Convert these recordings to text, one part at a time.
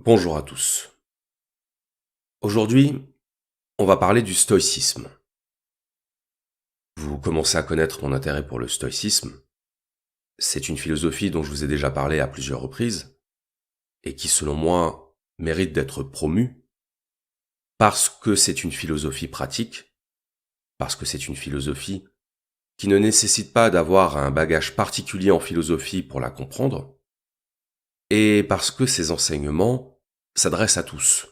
Bonjour à tous. Aujourd'hui, on va parler du stoïcisme. Vous commencez à connaître mon intérêt pour le stoïcisme. C'est une philosophie dont je vous ai déjà parlé à plusieurs reprises et qui, selon moi, mérite d'être promue parce que c'est une philosophie pratique, parce que c'est une philosophie qui ne nécessite pas d'avoir un bagage particulier en philosophie pour la comprendre, et parce que ses enseignements s'adressent à tous.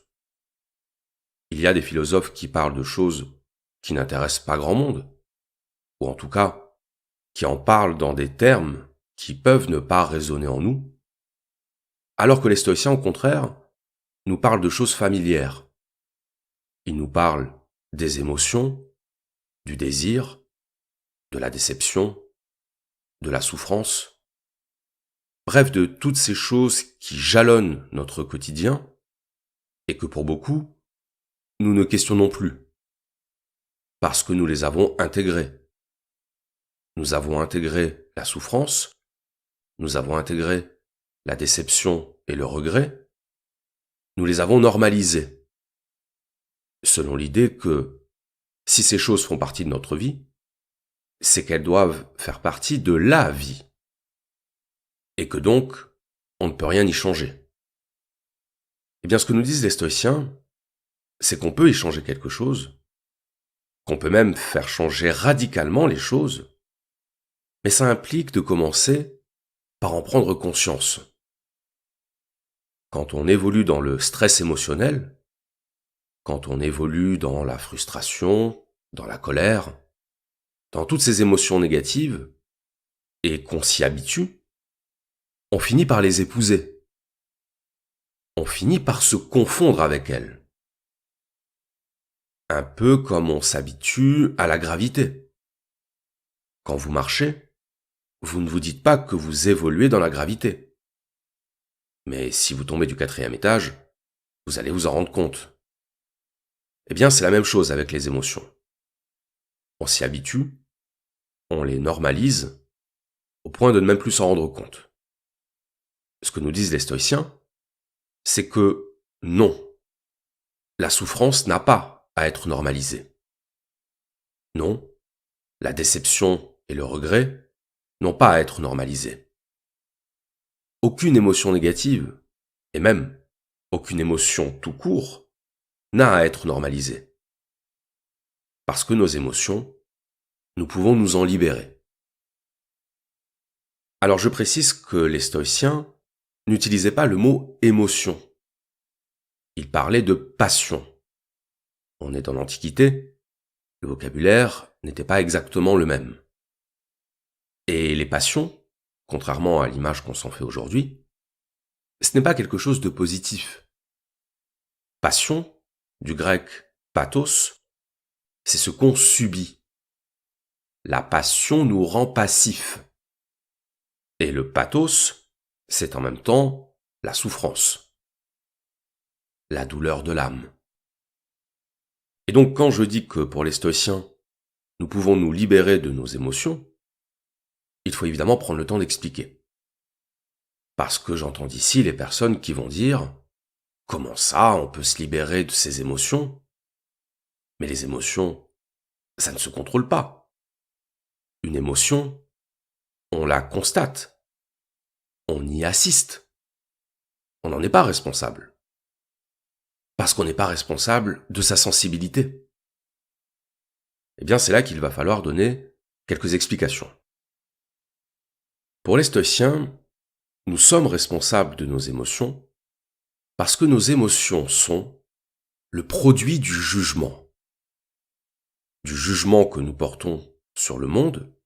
Il y a des philosophes qui parlent de choses qui n'intéressent pas grand monde, ou en tout cas, qui en parlent dans des termes qui peuvent ne pas résonner en nous, alors que les stoïciens, au contraire, nous parlent de choses familières. Ils nous parlent des émotions, du désir, de la déception, de la souffrance, bref, de toutes ces choses qui jalonnent notre quotidien et que pour beaucoup, nous ne questionnons plus, parce que nous les avons intégrées. Nous avons intégré la souffrance, nous avons intégré la déception et le regret, nous les avons normalisés, selon l'idée que si ces choses font partie de notre vie, c'est qu'elles doivent faire partie de la vie, et que donc, on ne peut rien y changer. Eh bien, ce que nous disent les stoïciens, c'est qu'on peut y changer quelque chose, qu'on peut même faire changer radicalement les choses, mais ça implique de commencer par en prendre conscience. Quand on évolue dans le stress émotionnel, quand on évolue dans la frustration, dans la colère, dans toutes ces émotions négatives, et qu'on s'y habitue, on finit par les épouser. On finit par se confondre avec elles. Un peu comme on s'habitue à la gravité. Quand vous marchez, vous ne vous dites pas que vous évoluez dans la gravité. Mais si vous tombez du 4e étage, vous allez vous en rendre compte. Eh bien, c'est la même chose avec les émotions. On s'y habitue, on les normalise, au point de ne même plus s'en rendre compte. Ce que nous disent les stoïciens, c'est que non, la souffrance n'a pas à être normalisée. Non, la déception et le regret n'ont pas à être normalisés. Aucune émotion négative, et même aucune émotion tout court, n'a à être normalisée. Parce que nos émotions, nous pouvons nous en libérer. Alors je précise que les stoïciens n'utilisaient pas le mot émotion. Ils parlaient de passion. On est dans l'Antiquité, le vocabulaire n'était pas exactement le même. Et les passions, contrairement à l'image qu'on s'en fait aujourd'hui, ce n'est pas quelque chose de positif. Passion, du grec pathos, c'est ce qu'on subit. La passion nous rend passifs. Et le pathos, c'est en même temps la souffrance, la douleur de l'âme. Et donc quand je dis que pour les stoïciens, nous pouvons nous libérer de nos émotions, il faut évidemment prendre le temps d'expliquer. Parce que j'entends d'ici les personnes qui vont dire « Comment ça, on peut se libérer de ces émotions ?» Mais les émotions, ça ne se contrôle pas. Une émotion, on la constate. On y assiste. On n'en est pas responsable. Parce qu'on n'est pas responsable de sa sensibilité. Eh bien, c'est là qu'il va falloir donner quelques explications. Pour les stoïciens, nous sommes responsables de nos émotions parce que nos émotions sont le produit du jugement que nous portons sur le monde,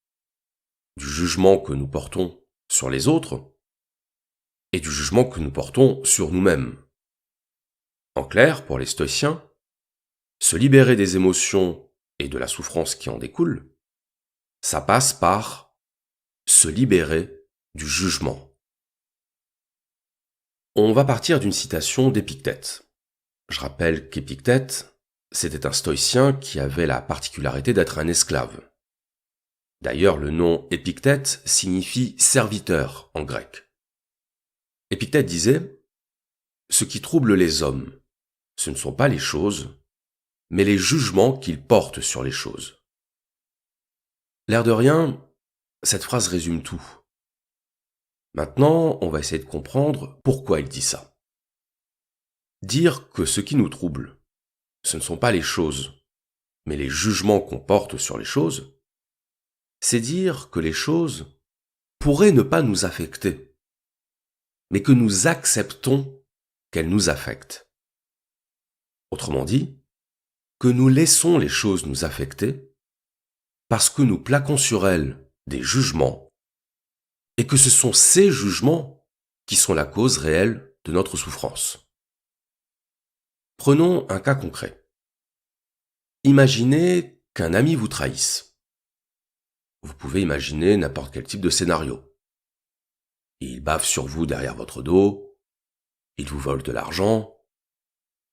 du jugement que nous portons sur les autres, et du jugement que nous portons sur nous-mêmes. En clair, pour les stoïciens, se libérer des émotions et de la souffrance qui en découle, ça passe par se libérer du jugement. On va partir d'une citation d'Épictète. Je rappelle qu'Épictète, c'était un stoïcien qui avait la particularité d'être un esclave. D'ailleurs, le nom Épictète signifie serviteur en grec. Épictète disait ce qui trouble les hommes, ce ne sont pas les choses, mais les jugements qu'ils portent sur les choses. L'air de rien, cette phrase résume tout. Maintenant, on va essayer de comprendre pourquoi il dit ça. Dire que ce qui nous trouble, ce ne sont pas les choses, mais les jugements qu'on porte sur les choses, c'est dire que les choses pourraient ne pas nous affecter, mais que nous acceptons qu'elles nous affectent. Autrement dit, que nous laissons les choses nous affecter parce que nous plaquons sur elles des jugements et que ce sont ces jugements qui sont la cause réelle de notre souffrance. Prenons un cas concret. Imaginez qu'un ami vous trahisse. Vous pouvez imaginer n'importe quel type de scénario. Il bave sur vous derrière votre dos, il vous vole de l'argent,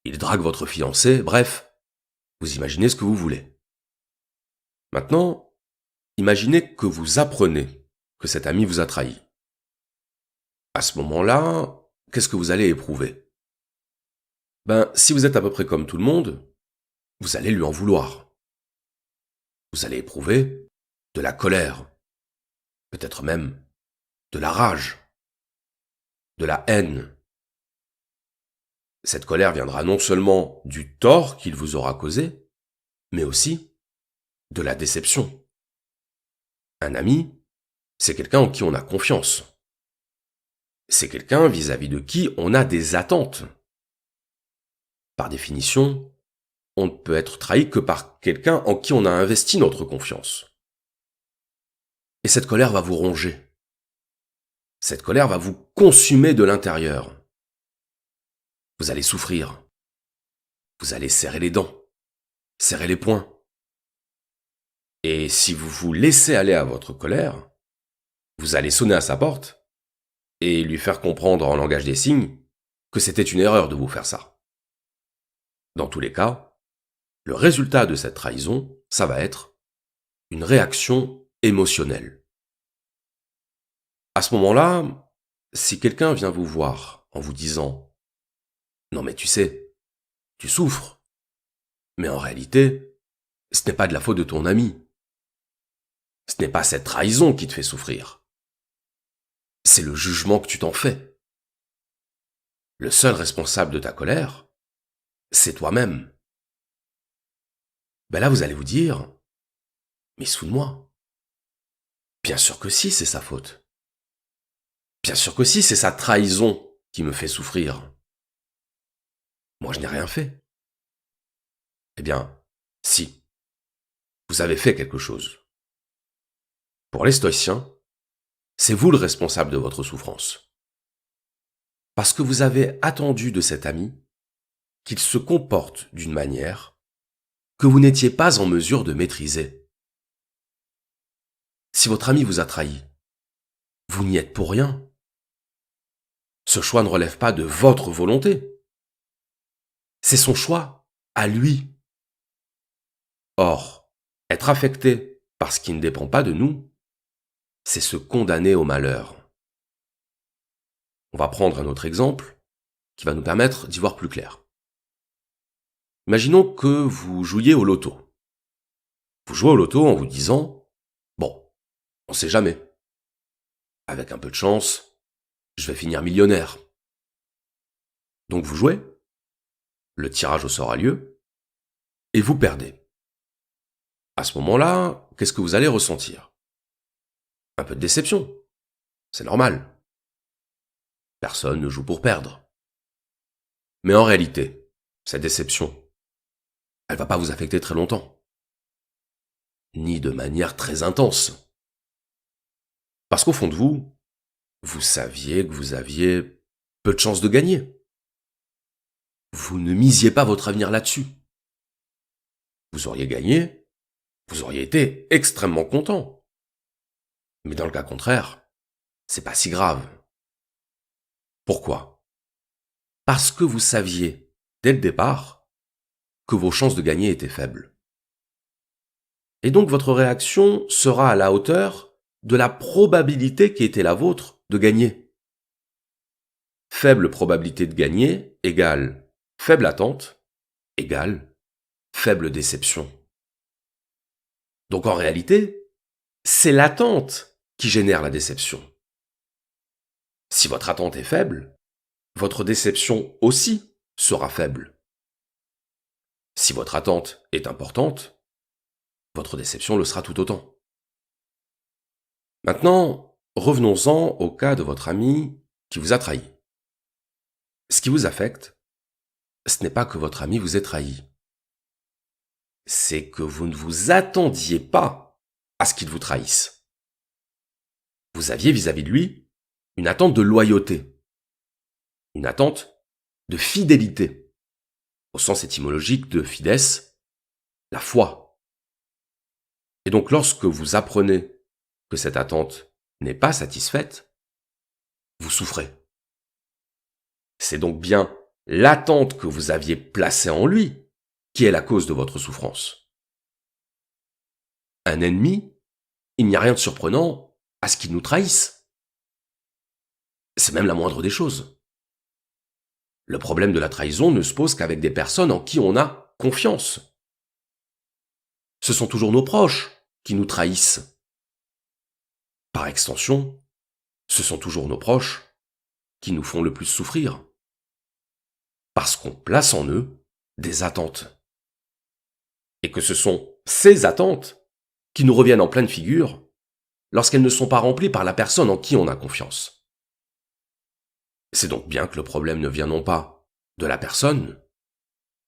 il drague votre fiancé, bref, vous imaginez ce que vous voulez. Maintenant, imaginez que vous apprenez que cet ami vous a trahi. À ce moment-là, qu'est-ce que vous allez éprouver? Si vous êtes à peu près comme tout le monde, vous allez lui en vouloir. Vous allez éprouver de la colère, peut-être même de la rage, de la haine. Cette colère viendra non seulement du tort qu'il vous aura causé, mais aussi de la déception. Un ami, c'est quelqu'un en qui on a confiance. C'est quelqu'un vis-à-vis de qui on a des attentes. Par définition, on ne peut être trahi que par quelqu'un en qui on a investi notre confiance. Et cette colère va vous ronger. Cette colère va vous consumer de l'intérieur. Vous allez souffrir. Vous allez serrer les dents, serrer les poings. Et si vous vous laissez aller à votre colère, vous allez sonner à sa porte et lui faire comprendre en langage des signes que c'était une erreur de vous faire ça. Dans tous les cas, le résultat de cette trahison, ça va être une réaction émotionnelle. À ce moment-là, si quelqu'un vient vous voir en vous disant « Non mais tu sais, tu souffres, mais en réalité, ce n'est pas de la faute de ton ami. Ce n'est pas cette trahison qui te fait souffrir. C'est le jugement que tu t'en fais. Le seul responsable de ta colère, c'est toi-même. » Là, vous allez vous dire « Mais soude-moi. Bien sûr que si, c'est sa faute. Bien sûr que si, c'est sa trahison qui me fait souffrir. Moi, je n'ai rien fait. » Eh bien, si. Vous avez fait quelque chose. Pour les stoïciens, c'est vous le responsable de votre souffrance. Parce que vous avez attendu de cet ami qu'il se comporte d'une manière que vous n'étiez pas en mesure de maîtriser. Si votre ami vous a trahi, vous n'y êtes pour rien. Ce choix ne relève pas de votre volonté. C'est son choix à lui. Or, être affecté par ce qui ne dépend pas de nous, c'est se condamner au malheur. On va prendre un autre exemple qui va nous permettre d'y voir plus clair. Imaginons que vous jouiez au loto. Vous jouez au loto en vous disant « Bon, on sait jamais. Avec un peu de chance, je vais finir millionnaire. » Donc vous jouez, le tirage au sort a lieu, et vous perdez. À ce moment-là, qu'est-ce que vous allez ressentir? Un peu de déception. C'est normal. Personne ne joue pour perdre. Mais en réalité, cette déception, elle va pas vous affecter très longtemps. Ni de manière très intense. Parce qu'au fond de vous, vous saviez que vous aviez peu de chances de gagner. Vous ne misiez pas votre avenir là-dessus. Vous auriez gagné, vous auriez été extrêmement content. Mais dans le cas contraire, c'est pas si grave. Pourquoi? Parce que vous saviez, dès le départ, que vos chances de gagner étaient faibles. Et donc votre réaction sera à la hauteur de la probabilité qui était la vôtre de gagner. faible probabilité de gagner égale faible attente égale faible déception. Donc en réalité, c'est l'attente qui génère la déception. Si votre attente est faible, votre déception aussi sera faible. Si votre attente est importante, votre déception le sera tout autant. Maintenant, revenons-en au cas de votre ami qui vous a trahi. Ce qui vous affecte, ce n'est pas que votre ami vous ait trahi. C'est que vous ne vous attendiez pas à ce qu'il vous trahisse. Vous aviez vis-à-vis de lui une attente de loyauté, une attente de fidélité, au sens étymologique de fides, la foi. Et donc lorsque vous apprenez que cette attente n'est pas satisfaite, vous souffrez. C'est donc bien l'attente que vous aviez placée en lui qui est la cause de votre souffrance. Un ennemi, il n'y a rien de surprenant à ce qu'il nous trahisse. C'est même la moindre des choses. Le problème de la trahison ne se pose qu'avec des personnes en qui on a confiance. Ce sont toujours nos proches qui nous trahissent. Par extension, ce sont toujours nos proches qui nous font le plus souffrir. Parce qu'on place en eux des attentes. Et que ce sont ces attentes qui nous reviennent en pleine figure lorsqu'elles ne sont pas remplies par la personne en qui on a confiance. C'est donc bien que le problème ne vient non pas de la personne,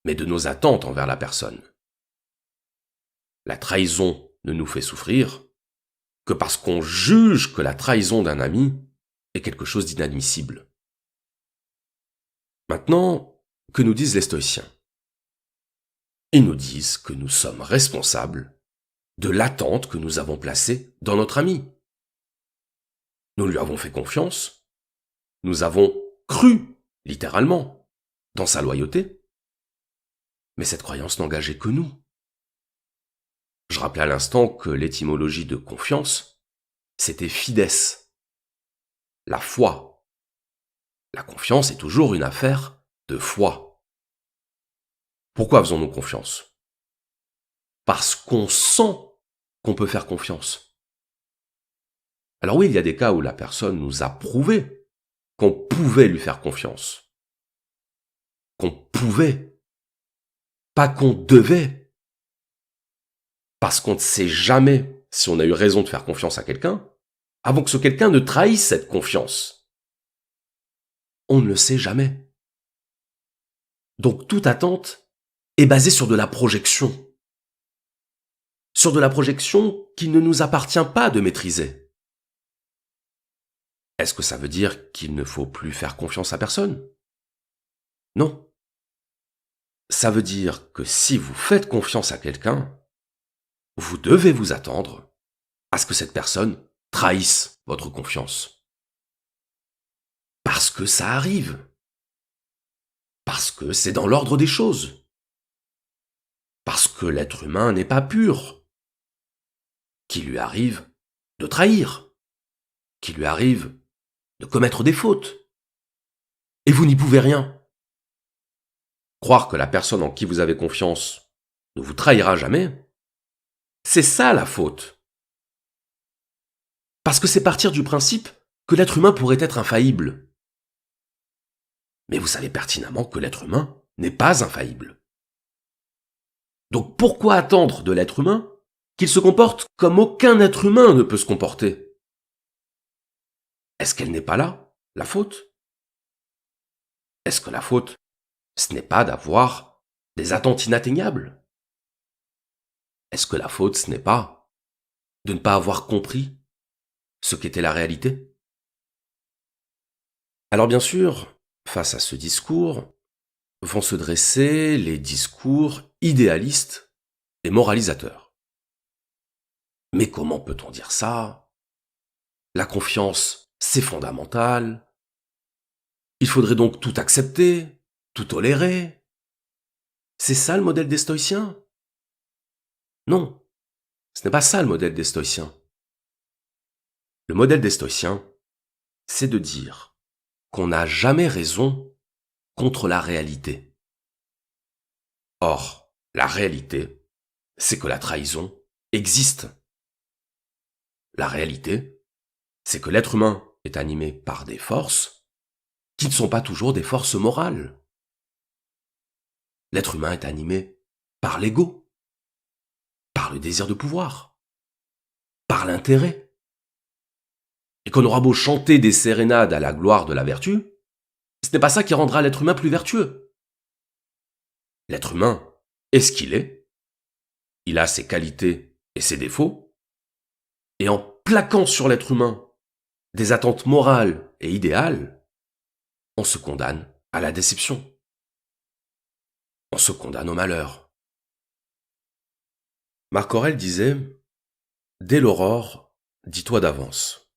mais de nos attentes envers la personne. La trahison ne nous fait souffrir que parce qu'on juge que la trahison d'un ami est quelque chose d'inadmissible. Maintenant, que nous disent les stoïciens? Ils nous disent que nous sommes responsables de l'attente que nous avons placée dans notre ami. Nous lui avons fait confiance, nous avons cru, littéralement, dans sa loyauté, mais cette croyance n'engageait que nous. Je rappelais à l'instant que l'étymologie de confiance, c'était fides, la foi. La confiance est toujours une affaire de foi. Pourquoi faisons-nous confiance? Parce qu'on sent qu'on peut faire confiance. Alors oui, il y a des cas où la personne nous a prouvé qu'on pouvait lui faire confiance. Qu'on pouvait. Pas qu'on devait. Parce qu'on ne sait jamais si on a eu raison de faire confiance à quelqu'un avant que ce quelqu'un ne trahisse cette confiance. On ne le sait jamais. Donc toute attente est basée sur de la projection. Sur de la projection qu'il ne nous appartient pas de maîtriser. Est-ce que ça veut dire qu'il ne faut plus faire confiance à personne? Non. Ça veut dire que si vous faites confiance à quelqu'un, vous devez vous attendre à ce que cette personne trahisse votre confiance. Parce que ça arrive. Parce que c'est dans l'ordre des choses. Parce que l'être humain n'est pas pur. Qu'il lui arrive de trahir. Qu'il lui arrive de commettre des fautes. Et vous n'y pouvez rien. Croire que la personne en qui vous avez confiance ne vous trahira jamais, c'est ça la faute. Parce que c'est partir du principe que l'être humain pourrait être infaillible. Mais vous savez pertinemment que l'être humain n'est pas infaillible. Donc pourquoi attendre de l'être humain qu'il se comporte comme aucun être humain ne peut se comporter? Est-ce qu'elle n'est pas là, la faute? Est-ce que la faute, ce n'est pas d'avoir des attentes inatteignables? Est-ce que la faute, ce n'est pas de ne pas avoir compris ce qu'était la réalité? Alors bien sûr, face à ce discours, vont se dresser les discours idéalistes et moralisateurs. Mais comment peut-on dire ça? La confiance, c'est fondamental. Il faudrait donc tout accepter, tout tolérer. C'est ça le modèle des stoïciens? Non, ce n'est pas ça le modèle des stoïciens. Le modèle des stoïciens, c'est de dire qu'on n'a jamais raison contre la réalité. Or, la réalité, c'est que la trahison existe. La réalité, c'est que l'être humain est animé par des forces qui ne sont pas toujours des forces morales. L'être humain est animé par l'ego, par le désir de pouvoir, par l'intérêt. Et qu'on aura beau chanter des sérénades à la gloire de la vertu, ce n'est pas ça qui rendra l'être humain plus vertueux. L'être humain est ce qu'il est, il a ses qualités et ses défauts, et en plaquant sur l'être humain des attentes morales et idéales, on se condamne à la déception. On se condamne au malheur. Marc Aurèle disait « Dès l'aurore, dis-toi d'avance,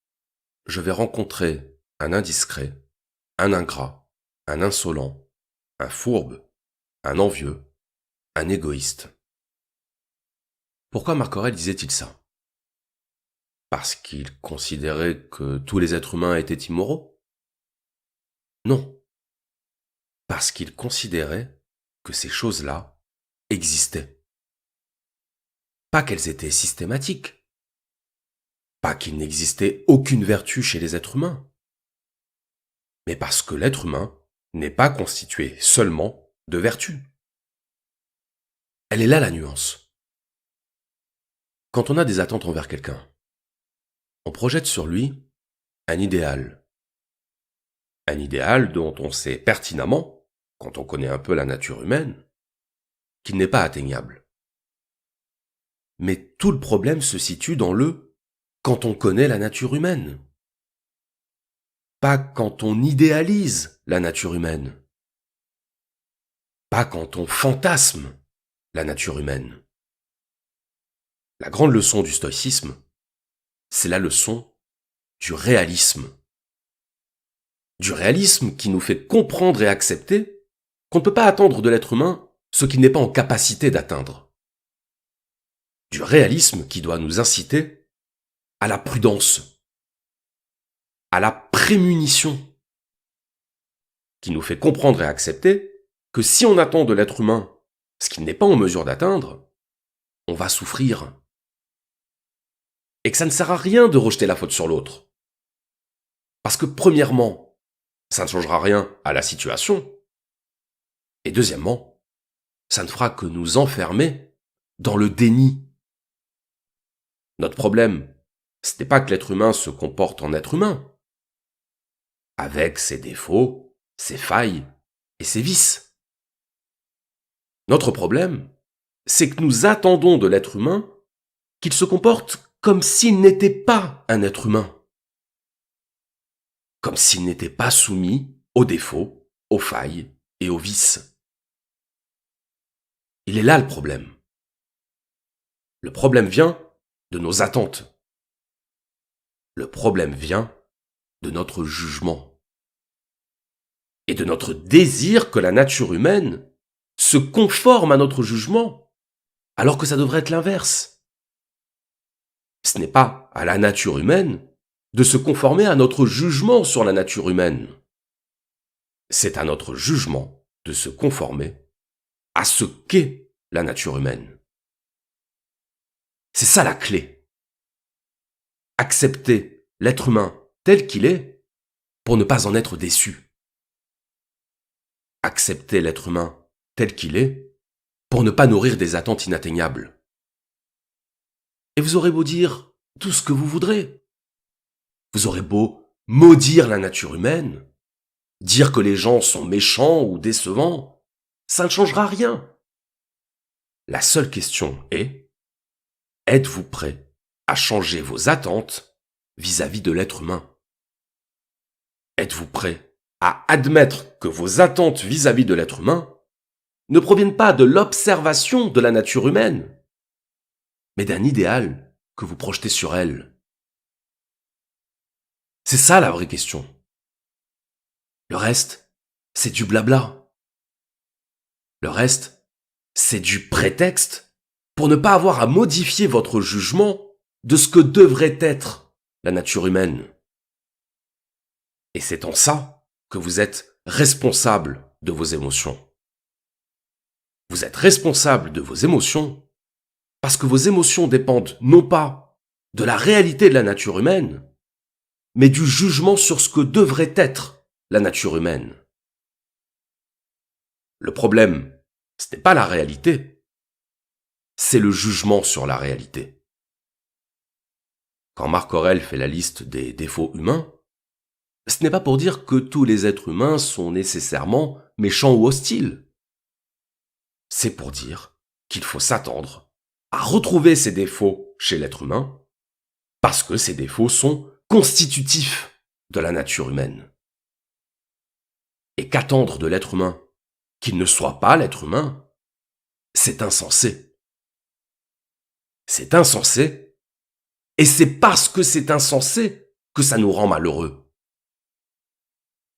je vais rencontrer un indiscret, un ingrat, un insolent, un fourbe, un envieux, un égoïste. » Pourquoi Marc Aurèle disait-il ça? Parce qu'il considérait que tous les êtres humains étaient immoraux? Non. Parce qu'il considérait que ces choses-là existaient. Pas qu'elles étaient systématiques. Pas qu'il n'existait aucune vertu chez les êtres humains. Mais parce que l'être humain n'est pas constitué seulement de vertu. Elle est là la nuance. Quand on a des attentes envers quelqu'un, on projette sur lui un idéal. Un idéal dont on sait pertinemment, quand on connaît un peu la nature humaine, qu'il n'est pas atteignable. Mais tout le problème se situe dans le « quand on connaît la nature humaine ». Pas quand on idéalise la nature humaine. Pas quand on fantasme la nature humaine. La grande leçon du stoïcisme, c'est la leçon du réalisme. Du réalisme qui nous fait comprendre et accepter qu'on ne peut pas attendre de l'être humain ce qu'il n'est pas en capacité d'atteindre. Du réalisme qui doit nous inciter à la prudence, à la prémunition, qui nous fait comprendre et accepter que si on attend de l'être humain ce qu'il n'est pas en mesure d'atteindre, on va souffrir. Et que ça ne sert à rien de rejeter la faute sur l'autre. Parce que premièrement, ça ne changera rien à la situation. Et deuxièmement, ça ne fera que nous enfermer dans le déni. Notre problème, ce n'est pas que l'être humain se comporte en être humain, avec ses défauts, ses failles et ses vices. Notre problème, c'est que nous attendons de l'être humain qu'il se comporte comme s'il n'était pas un être humain. Comme s'il n'était pas soumis aux défauts, aux failles et aux vices. Il est là le problème. Le problème vient de nos attentes. Le problème vient de notre jugement. Et de notre désir que la nature humaine se conforme à notre jugement, alors que ça devrait être l'inverse. Ce n'est pas à la nature humaine de se conformer à notre jugement sur la nature humaine. C'est à notre jugement de se conformer à ce qu'est la nature humaine. C'est ça la clé. Accepter l'être humain tel qu'il est pour ne pas en être déçu. Accepter l'être humain tel qu'il est pour ne pas nourrir des attentes inatteignables. Et vous aurez beau dire tout ce que vous voudrez. Vous aurez beau maudire la nature humaine, dire que les gens sont méchants ou décevants, ça ne changera rien. La seule question est, êtes-vous prêt à changer vos attentes vis-à-vis de l'être humain? Êtes-vous prêt à admettre que vos attentes vis-à-vis de l'être humain ne proviennent pas de l'observation de la nature humaine, mais d'un idéal que vous projetez sur elle? C'est ça la vraie question. Le reste, c'est du blabla. Le reste, c'est du prétexte pour ne pas avoir à modifier votre jugement de ce que devrait être la nature humaine. Et c'est en ça que vous êtes responsable de vos émotions. Vous êtes responsable de vos émotions parce que vos émotions dépendent non pas de la réalité de la nature humaine, mais du jugement sur ce que devrait être la nature humaine. Le problème, ce n'est pas la réalité, c'est le jugement sur la réalité. Quand Marc Aurèle fait la liste des défauts humains, ce n'est pas pour dire que tous les êtres humains sont nécessairement méchants ou hostiles. C'est pour dire qu'il faut s'attendre à retrouver ces défauts chez l'être humain, parce que ces défauts sont constitutifs de la nature humaine. Et qu'attendre de l'être humain qu'il ne soit pas l'être humain, c'est insensé. C'est insensé, et c'est parce que c'est insensé que ça nous rend malheureux.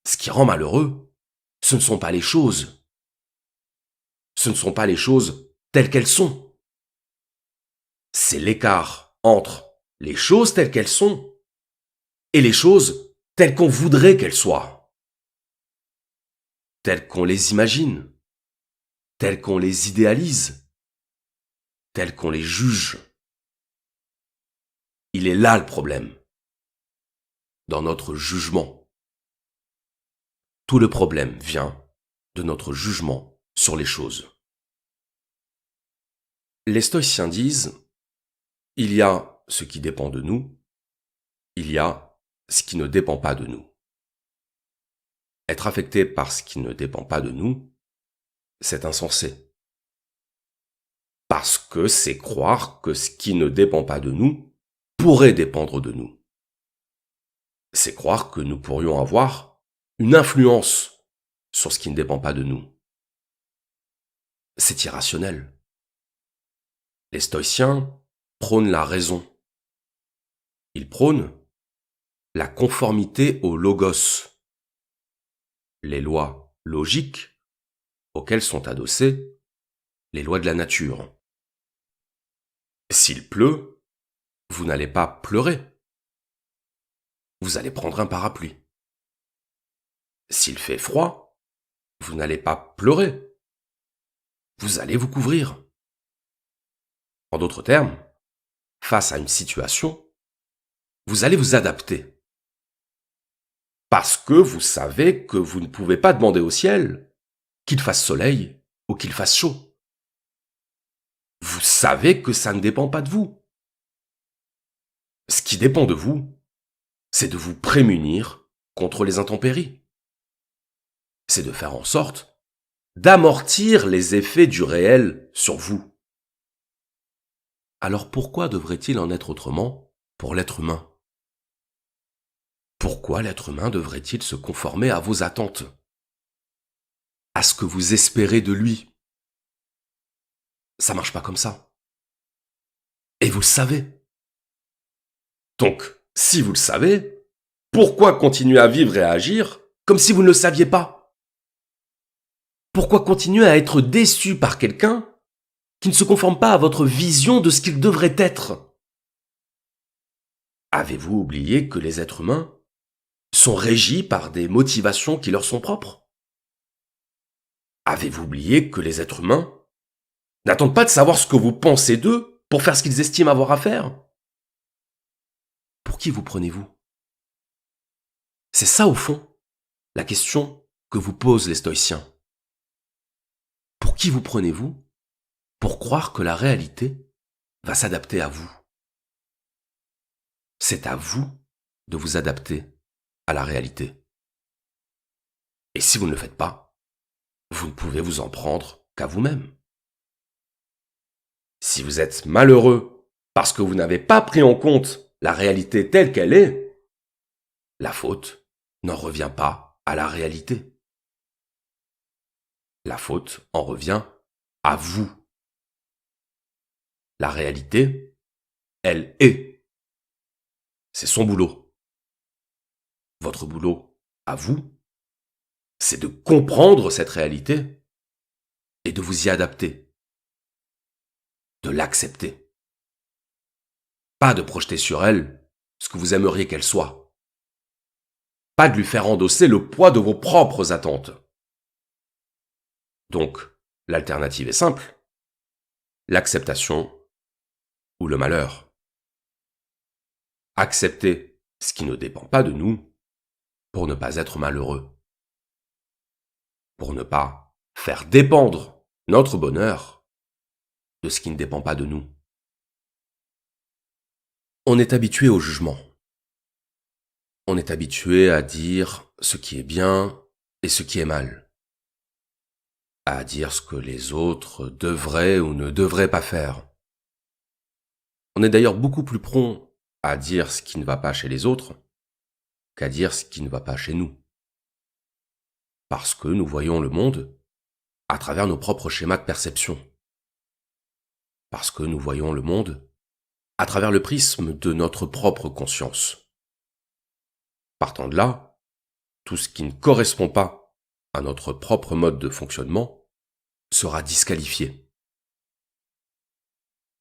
Ce qui rend malheureux, ce ne sont pas les choses. Ce ne sont pas les choses telles qu'elles sont. C'est l'écart entre les choses telles qu'elles sont et les choses telles qu'on voudrait qu'elles soient. Telles qu'on les imagine, telles qu'on les idéalise, telles qu'on les juge. Il est là le problème, dans notre jugement. Tout le problème vient de notre jugement sur les choses. Les stoïciens disent, il y a ce qui dépend de nous, il y a ce qui ne dépend pas de nous. Être affecté par ce qui ne dépend pas de nous, c'est insensé. Parce que c'est croire que ce qui ne dépend pas de nous pourrait dépendre de nous. C'est croire que nous pourrions avoir une influence sur ce qui ne dépend pas de nous. C'est irrationnel. Les stoïciens prônent la raison. Ils prônent la conformité au logos, les lois logiques auxquelles sont adossées les lois de la nature. S'il pleut, vous n'allez pas pleurer. Vous allez prendre un parapluie. S'il fait froid, vous n'allez pas pleurer. Vous allez vous couvrir. En d'autres termes, face à une situation, vous allez vous adapter. Parce que vous savez que vous ne pouvez pas demander au ciel qu'il fasse soleil ou qu'il fasse chaud. Vous savez que ça ne dépend pas de vous. Ce qui dépend de vous, c'est de vous prémunir contre les intempéries. C'est de faire en sorte d'amortir les effets du réel sur vous. Alors pourquoi devrait-il en être autrement pour l'être humain ? Pourquoi l'être humain devrait-il se conformer à vos attentes ? À ce que vous espérez de lui ? Ça marche pas comme ça. Et vous le savez. Donc, si vous le savez, pourquoi continuer à vivre et à agir comme si vous ne le saviez pas ? Pourquoi continuer à être déçu par quelqu'un qui ne se conforme pas à votre vision de ce qu'il devrait être ? Avez-vous oublié que les êtres humains sont régis par des motivations qui leur sont propres ? Avez-vous oublié que les êtres humains n'attendent pas de savoir ce que vous pensez d'eux pour faire ce qu'ils estiment avoir à faire ? Pour qui vous prenez-vous ? C'est ça, au fond, la question que vous posent les stoïciens. Pour qui vous prenez-vous pour croire que la réalité va s'adapter à vous ? C'est à vous de vous adapter à la réalité. Et si vous ne le faites pas, vous ne pouvez vous en prendre qu'à vous-même. Si vous êtes malheureux parce que vous n'avez pas pris en compte la réalité telle qu'elle est, la faute n'en revient pas à la réalité. La faute en revient à vous. La réalité, elle est. C'est son boulot. Votre boulot, à vous, c'est de comprendre cette réalité et de vous y adapter. De l'accepter. Pas de projeter sur elle ce que vous aimeriez qu'elle soit. pas de lui faire endosser le poids de vos propres attentes. Donc, l'alternative est simple, l'acceptation ou le malheur. Accepter ce qui ne dépend pas de nous pour ne pas être malheureux. Pour ne pas faire dépendre notre bonheur de ce qui ne dépend pas de nous. On est habitué au jugement. On est habitué à dire ce qui est bien et ce qui est mal. À dire ce que les autres devraient ou ne devraient pas faire. On est d'ailleurs beaucoup plus prompt à dire ce qui ne va pas chez les autres qu'à dire ce qui ne va pas chez nous. Parce que nous voyons le monde à travers nos propres schémas de perception. Parce que nous voyons le monde à travers le prisme de notre propre conscience. Partant de là, tout ce qui ne correspond pas à notre propre mode de fonctionnement sera disqualifié.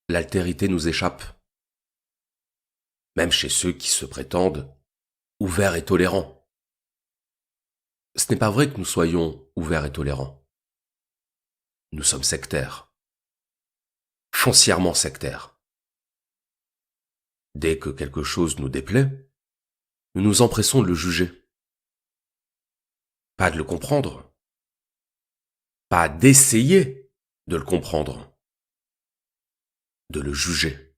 L'altérité nous échappe, même chez ceux qui se prétendent ouverts et tolérants. Ce n'est pas vrai que nous soyons ouverts et tolérants. Nous sommes sectaires, foncièrement sectaires. Dès que quelque chose nous déplaît, nous nous empressons de le juger. Pas de le comprendre, pas d'essayer de le comprendre, de le juger.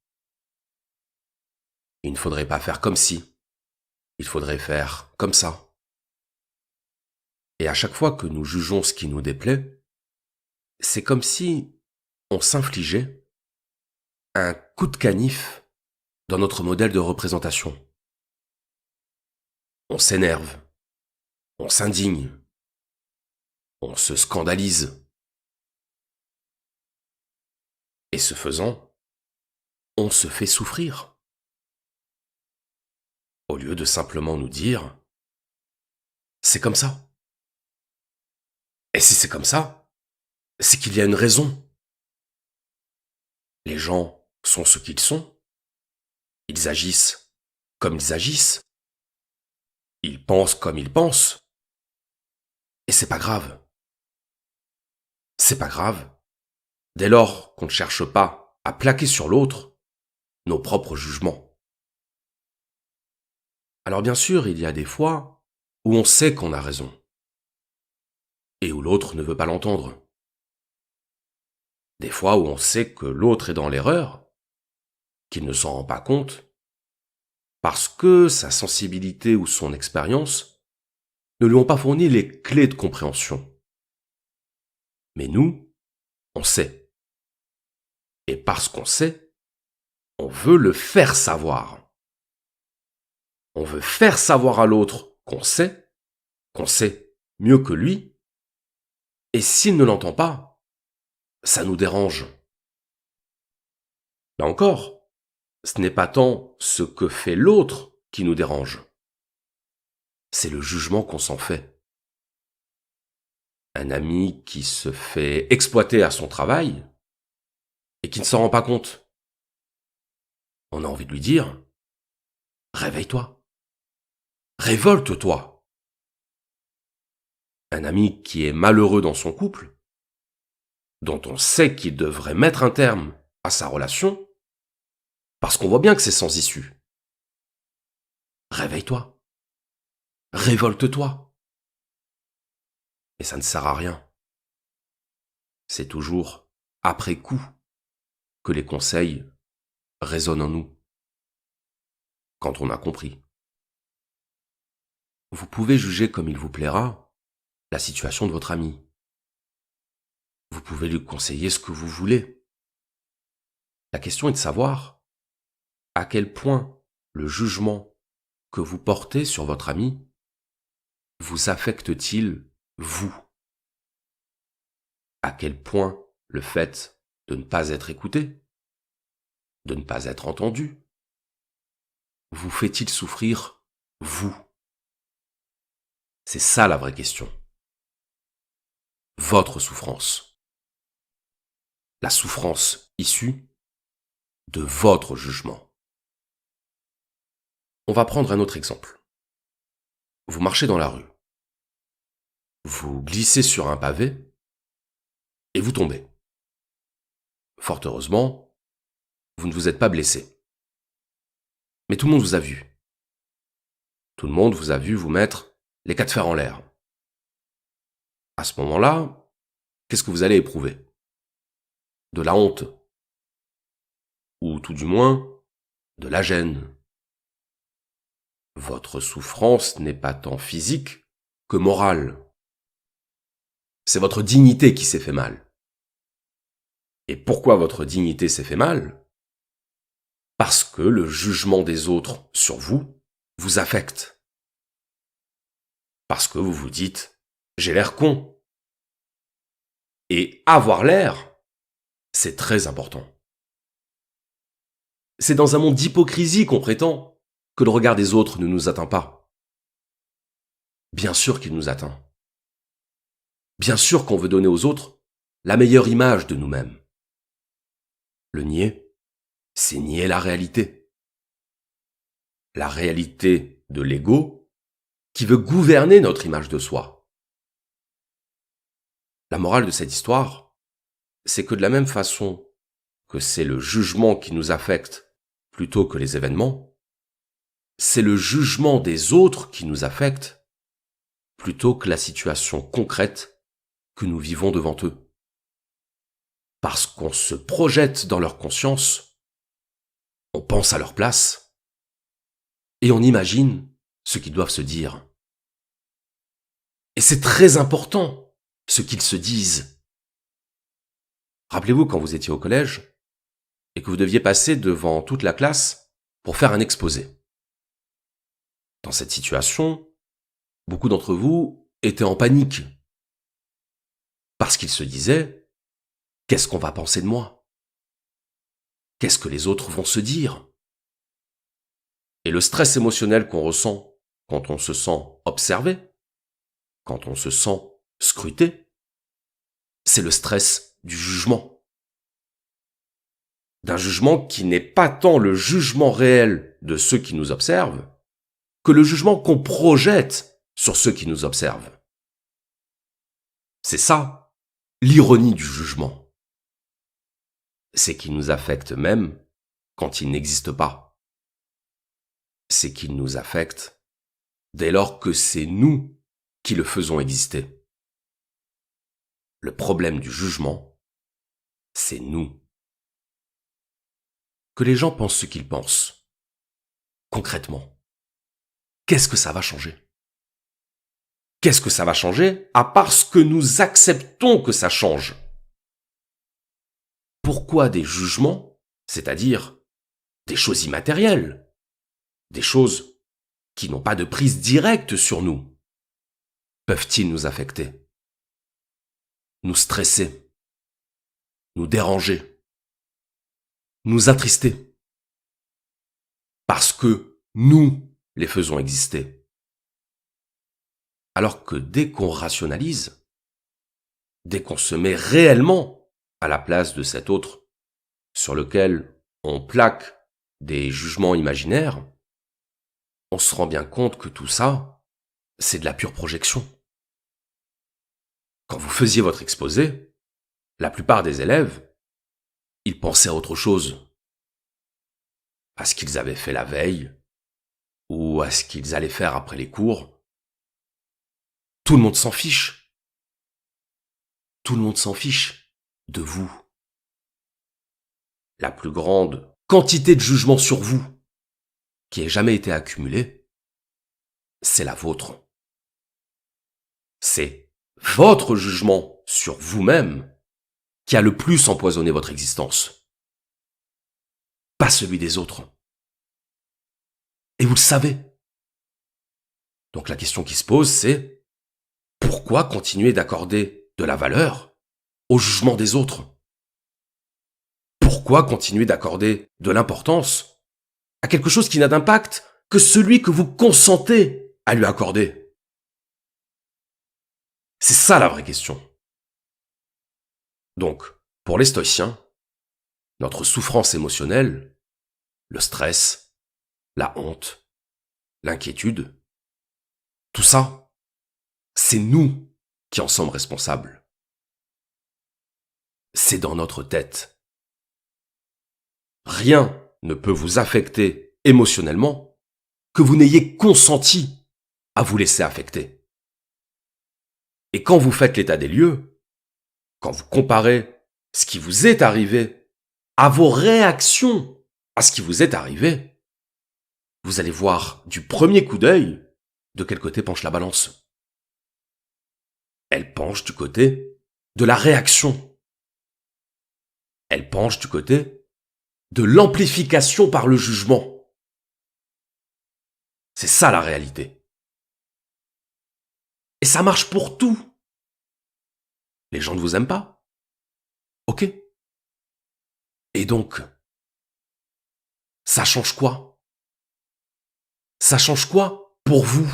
Il ne faudrait pas faire comme si, il faudrait faire comme ça. Et à chaque fois que nous jugeons ce qui nous déplaît, c'est comme si on s'infligeait un coup de canif dans notre modèle de représentation. On s'énerve, on s'indigne, on se scandalise. Et ce faisant, on se fait souffrir. Au lieu de simplement nous dire « c'est comme ça ». Et si c'est comme ça, c'est qu'il y a une raison. Les gens sont ce qu'ils sont. Ils agissent comme ils agissent. Ils pensent comme ils pensent. Et c'est pas grave. C'est pas grave. Dès lors qu'on ne cherche pas à plaquer sur l'autre nos propres jugements. Alors bien sûr, il y a des fois où on sait qu'on a raison. Et où l'autre ne veut pas l'entendre. Des fois où on sait que l'autre est dans l'erreur, qu'il ne s'en rend pas compte, parce que sa sensibilité ou son expérience ne lui ont pas fourni les clés de compréhension. Mais nous, on sait. Et parce qu'on sait, on veut le faire savoir. On veut faire savoir à l'autre qu'on sait mieux que lui, et s'il ne l'entend pas, ça nous dérange. Là encore, ce n'est pas tant ce que fait l'autre qui nous dérange. C'est le jugement qu'on s'en fait. Un ami qui se fait exploiter à son travail et qui ne s'en rend pas compte. On a envie de lui dire « Réveille-toi. Révolte-toi. » Un ami qui est malheureux dans son couple, dont on sait qu'il devrait mettre un terme à sa relation, parce qu'on voit bien que c'est sans issue. Réveille-toi. Révolte-toi. Et ça ne sert à rien. C'est toujours après coup que les conseils résonnent en nous, quand on a compris. Vous pouvez juger comme il vous plaira la situation de votre ami. Vous pouvez lui conseiller ce que vous voulez. La question est de savoir à quel point le jugement que vous portez sur votre ami vous affecte-t-il, vous? À quel point le fait de ne pas être écouté, de ne pas être entendu, vous fait-il souffrir, vous? C'est ça la vraie question. Votre souffrance. La souffrance issue de votre jugement. On va prendre un autre exemple. Vous marchez dans la rue. Vous glissez sur un pavé et vous tombez. Fort heureusement, vous ne vous êtes pas blessé. Mais tout le monde vous a vu. Tout le monde vous a vu vous mettre les quatre fers en l'air. À ce moment-là, qu'est-ce que vous allez éprouver? De la honte. Ou tout du moins, de la gêne. Votre souffrance n'est pas tant physique que morale. C'est votre dignité qui s'est fait mal. Et pourquoi votre dignité s'est fait mal? Parce que le jugement des autres sur vous vous affecte. Parce que vous vous dites « j'ai l'air con ». Et avoir l'air, c'est très important. C'est dans un monde d'hypocrisie qu'on prétend que le regard des autres ne nous atteint pas. Bien sûr qu'il nous atteint. Bien sûr qu'on veut donner aux autres la meilleure image de nous-mêmes. Le nier, c'est nier la réalité. La réalité de l'ego qui veut gouverner notre image de soi. La morale de cette histoire, c'est que de la même façon que c'est le jugement qui nous affecte plutôt que les événements, c'est le jugement des autres qui nous affecte plutôt que la situation concrète que nous vivons devant eux. Parce qu'on se projette dans leur conscience, on pense à leur place, et on imagine ce qu'ils doivent se dire. Et c'est très important, ce qu'ils se disent. Rappelez-vous quand vous étiez au collège, et que vous deviez passer devant toute la classe pour faire un exposé. Dans cette situation, beaucoup d'entre vous étaient en panique, parce qu'ils se disaient « Qu'est-ce qu'on va penser de moi ? Qu'est-ce que les autres vont se dire ?» Et le stress émotionnel qu'on ressent quand on se sent observé, quand on se sent scruté, c'est le stress du jugement. D'un jugement qui n'est pas tant le jugement réel de ceux qui nous observent, que le jugement qu'on projette sur ceux qui nous observent. C'est ça, l'ironie du jugement. C'est qu'il nous affecte même quand il n'existe pas. C'est qu'il nous affecte dès lors que c'est nous qui le faisons exister. Le problème du jugement, c'est nous. Que les gens pensent ce qu'ils pensent. Concrètement, qu'est-ce que ça va changer? Qu'est-ce que ça va changer à part ce que nous acceptons que ça change? Pourquoi des jugements, c'est-à-dire des choses immatérielles, des choses qui n'ont pas de prise directe sur nous, peuvent-ils nous affecter, nous stresser, nous déranger, nous attrister? Parce que nous les faisons exister. Alors que dès qu'on rationalise, dès qu'on se met réellement à la place de cet autre sur lequel on plaque des jugements imaginaires, on se rend bien compte que tout ça, c'est de la pure projection. Quand vous faisiez votre exposé, la plupart des élèves, ils pensaient à autre chose. À ce qu'ils avaient fait la veille, ou à ce qu'ils allaient faire après les cours. Tout le monde s'en fiche. Tout le monde s'en fiche de vous. La plus grande quantité de jugement sur vous qui ait jamais été accumulée, c'est la vôtre. C'est votre jugement sur vous-même qui a le plus empoisonné votre existence. Pas celui des autres. Et vous le savez. Donc la question qui se pose, c'est pourquoi continuer d'accorder de la valeur au jugement des autres? Pourquoi continuer d'accorder de l'importance à quelque chose qui n'a d'impact que celui que vous consentez à lui accorder? C'est ça la vraie question. Donc, pour les stoïciens, notre souffrance émotionnelle, le stress, la honte, l'inquiétude, Tout ça, c'est nous qui en sommes responsables. C'est dans notre tête. Rien ne peut vous affecter émotionnellement que vous n'ayez consenti à vous laisser affecter. Et quand vous faites l'état des lieux, quand vous comparez ce qui vous est arrivé à vos réactions à ce qui vous est arrivé, vous allez voir du premier coup d'œil de quel côté penche la balance. Elle penche du côté de la réaction. Elle penche du côté de l'amplification par le jugement. C'est ça la réalité. Et ça marche pour tout. Les gens ne vous aiment pas. Ok. Et donc, ça change quoi? Ça change quoi pour vous?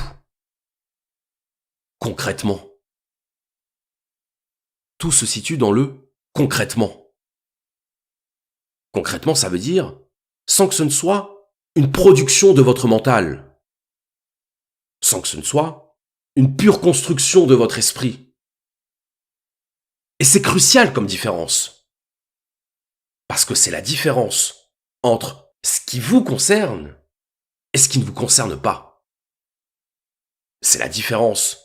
Concrètement. Tout se situe dans le concrètement. Concrètement, ça veut dire sans que ce ne soit une production de votre mental, sans que ce ne soit une pure construction de votre esprit. Et c'est crucial comme différence, parce que c'est la différence entre ce qui vous concerne et ce qui ne vous concerne pas. C'est la différence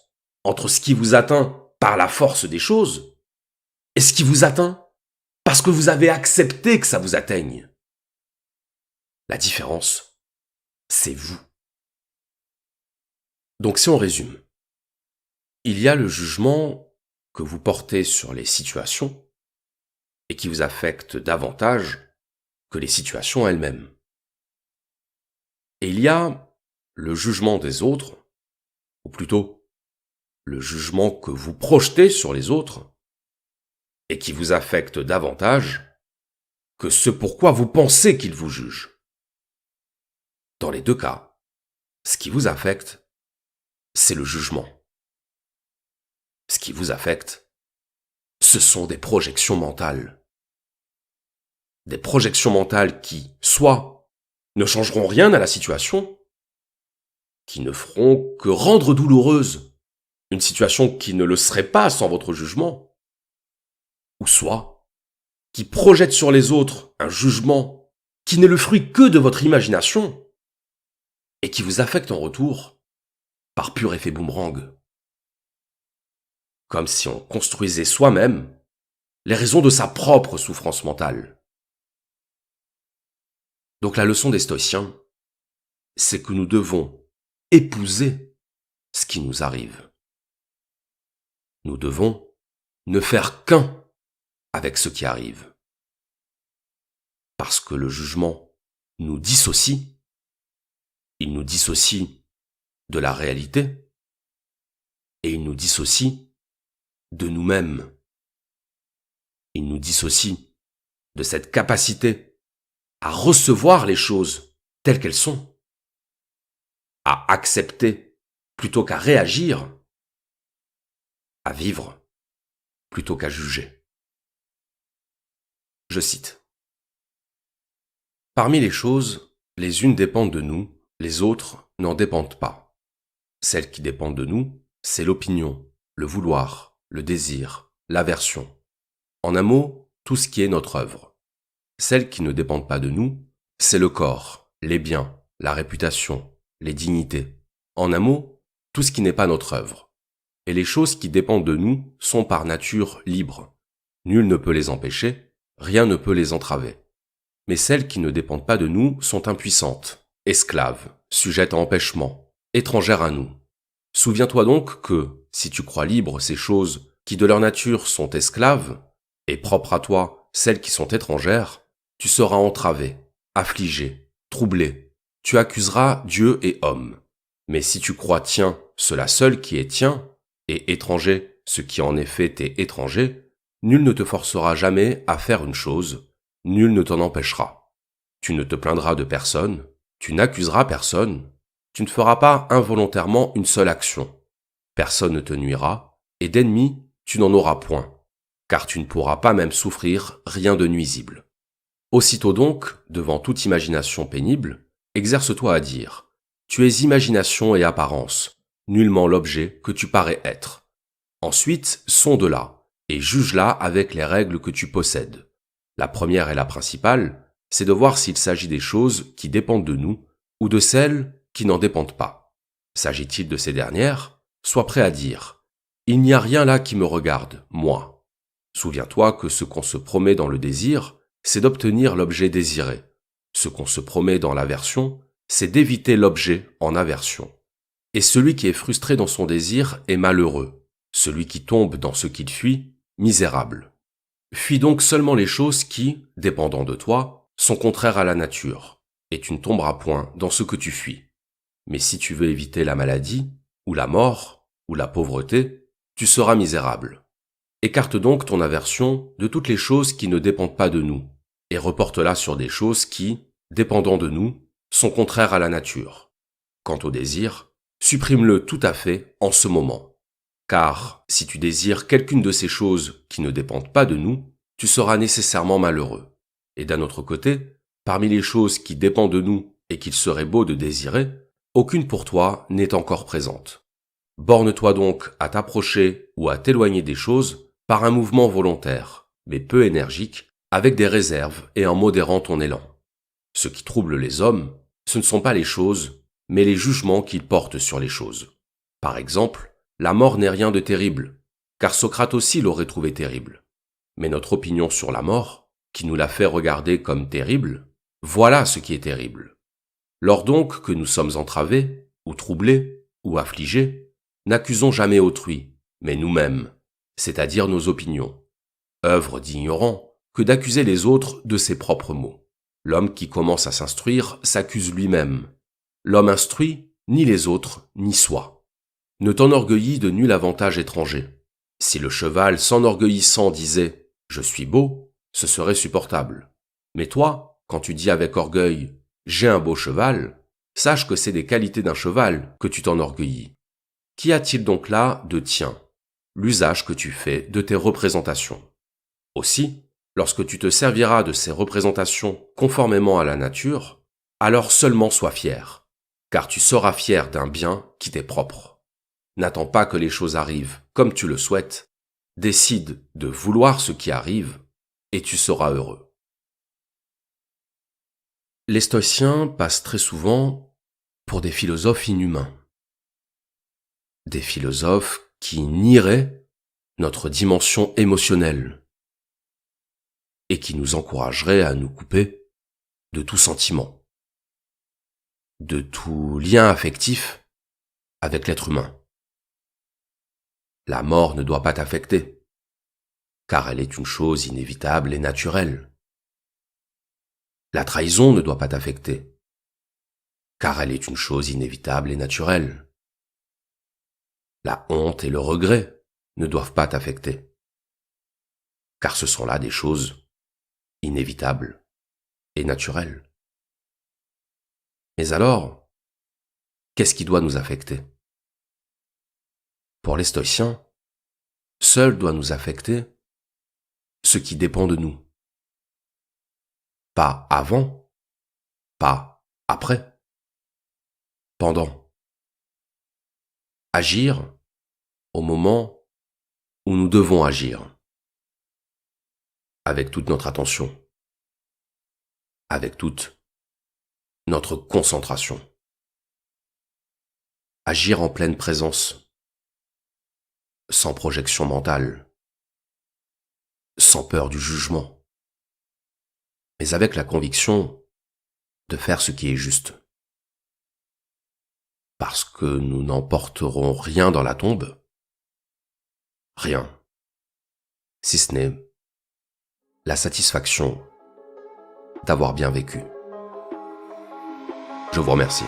entre ce qui vous atteint par la force des choses et ce qui vous atteint parce que vous avez accepté que ça vous atteigne. La différence, c'est vous. Donc si on résume, il y a le jugement que vous portez sur les situations et qui vous affecte davantage que les situations elles-mêmes. Et il y a le jugement des autres, ou plutôt le jugement que vous projetez sur les autres et qui vous affecte davantage que ce pourquoi vous pensez qu'ils vous jugent. Dans les deux cas, ce qui vous affecte, c'est le jugement. Ce qui vous affecte, ce sont des projections mentales. Des projections mentales qui, soit ne changeront rien à la situation, qui ne feront que rendre douloureuse une situation qui ne le serait pas sans votre jugement, ou soit qui projette sur les autres un jugement qui n'est le fruit que de votre imagination et qui vous affecte en retour par pur effet boomerang. Comme si on construisait soi-même les raisons de sa propre souffrance mentale. Donc la leçon des stoïciens, c'est que nous devons épouser ce qui nous arrive. Nous devons ne faire qu'un avec ce qui arrive. Parce que le jugement nous dissocie, il nous dissocie de la réalité et il nous dissocie de nous-mêmes. Il nous dissocie de cette capacité à recevoir les choses telles qu'elles sont, à accepter plutôt qu'à réagir, à vivre plutôt qu'à juger. Je cite. Parmi les choses, les unes dépendent de nous, les autres n'en dépendent pas. Celles qui dépendent de nous, c'est l'opinion, le vouloir, le désir, l'aversion. En un mot, tout ce qui est notre œuvre. Celles qui ne dépendent pas de nous, c'est le corps, les biens, la réputation, les dignités. En un mot, tout ce qui n'est pas notre œuvre. Et les choses qui dépendent de nous sont par nature libres. Nul ne peut les empêcher, rien ne peut les entraver. Mais celles qui ne dépendent pas de nous sont impuissantes, esclaves, sujettes à empêchement, étrangères à nous. Souviens-toi donc que, si tu crois libres ces choses qui de leur nature sont esclaves, et propres à toi celles qui sont étrangères, tu seras entravé, affligé, troublé. Tu accuseras Dieu et homme. Mais si tu crois tien cela seul qui est tien, et étranger ce qui en effet t'est étranger, nul ne te forcera jamais à faire une chose, nul ne t'en empêchera. Tu ne te plaindras de personne, tu n'accuseras personne, tu ne feras pas involontairement une seule action. Personne ne te nuira, et d'ennemi tu n'en auras point, car tu ne pourras pas même souffrir rien de nuisible. Aussitôt donc, devant toute imagination pénible, exerce-toi à dire « Tu es imagination et apparence, nullement l'objet que tu parais être. Ensuite, sonde-la et juge-la avec les règles que tu possèdes. La première et la principale, c'est de voir s'il s'agit des choses qui dépendent de nous ou de celles qui n'en dépendent pas. S'agit-il de ces dernières? Sois prêt à dire « Il n'y a rien là qui me regarde, moi ». Souviens-toi que ce qu'on se promet dans le désir, c'est d'obtenir l'objet désiré. Ce qu'on se promet dans l'aversion, c'est d'éviter l'objet en aversion. Et celui qui est frustré dans son désir est malheureux. Celui qui tombe dans ce qu'il fuit, misérable. Fuis donc seulement les choses qui, dépendant de toi, sont contraires à la nature, et tu ne tomberas point dans ce que tu fuis. Mais si tu veux éviter la maladie, ou la mort, ou la pauvreté, tu seras misérable. Écarte donc ton aversion de toutes les choses qui ne dépendent pas de nous, et reporte-la sur des choses qui, dépendant de nous, sont contraires à la nature. Quant au désir, supprime-le tout à fait en ce moment. Car si tu désires quelqu'une de ces choses qui ne dépendent pas de nous, tu seras nécessairement malheureux. Et d'un autre côté, parmi les choses qui dépendent de nous et qu'il serait beau de désirer, aucune pour toi n'est encore présente. Borne-toi donc à t'approcher ou à t'éloigner des choses par un mouvement volontaire, mais peu énergique, avec des réserves et en modérant ton élan. Ce qui trouble les hommes, ce ne sont pas les choses, mais les jugements qu'ils portent sur les choses. Par exemple, la mort n'est rien de terrible, car Socrate aussi l'aurait trouvé terrible. Mais notre opinion sur la mort, qui nous l'a fait regarder comme terrible, voilà ce qui est terrible. Lors donc que nous sommes entravés, ou troublés, ou affligés, n'accusons jamais autrui, mais nous-mêmes, c'est-à-dire nos opinions. Œuvre d'ignorant que d'accuser les autres de ses propres maux. L'homme qui commence à s'instruire s'accuse lui-même. L'homme instruit, ni les autres, ni soi. Ne t'enorgueillis de nul avantage étranger. Si le cheval s'enorgueillissant disait « Je suis beau », ce serait supportable. Mais toi, quand tu dis avec orgueil « J'ai un beau cheval », sache que c'est des qualités d'un cheval que tu t'enorgueillis. Qu'y a-t-il donc là de tien? L'usage que tu fais de tes représentations. Aussi, lorsque tu te serviras de ces représentations conformément à la nature, alors seulement sois fier, car tu seras fier d'un bien qui t'est propre. N'attends pas que les choses arrivent comme tu le souhaites, décide de vouloir ce qui arrive, et tu seras heureux. Les stoïciens passent très souvent pour des philosophes inhumains. Des philosophes qui nieraient notre dimension émotionnelle et qui nous encourageraient à nous couper de tout sentiment, de tout lien affectif avec l'être humain. La mort ne doit pas t'affecter, car elle est une chose inévitable et naturelle. La trahison ne doit pas t'affecter, car elle est une chose inévitable et naturelle. La honte et le regret ne doivent pas t'affecter, car ce sont là des choses inévitables et naturelles. Mais alors, qu'est-ce qui doit nous affecter? Pour les stoïciens, seul doit nous affecter ce qui dépend de nous. Pas avant, pas après, pendant. Agir au moment où nous devons agir, avec toute notre attention, avec toute notre concentration. Agir en pleine présence, sans projection mentale, sans peur du jugement, mais avec la conviction de faire ce qui est juste. Parce que nous n'emporterons rien dans la tombe, rien, si ce n'est la satisfaction d'avoir bien vécu. Je vous remercie.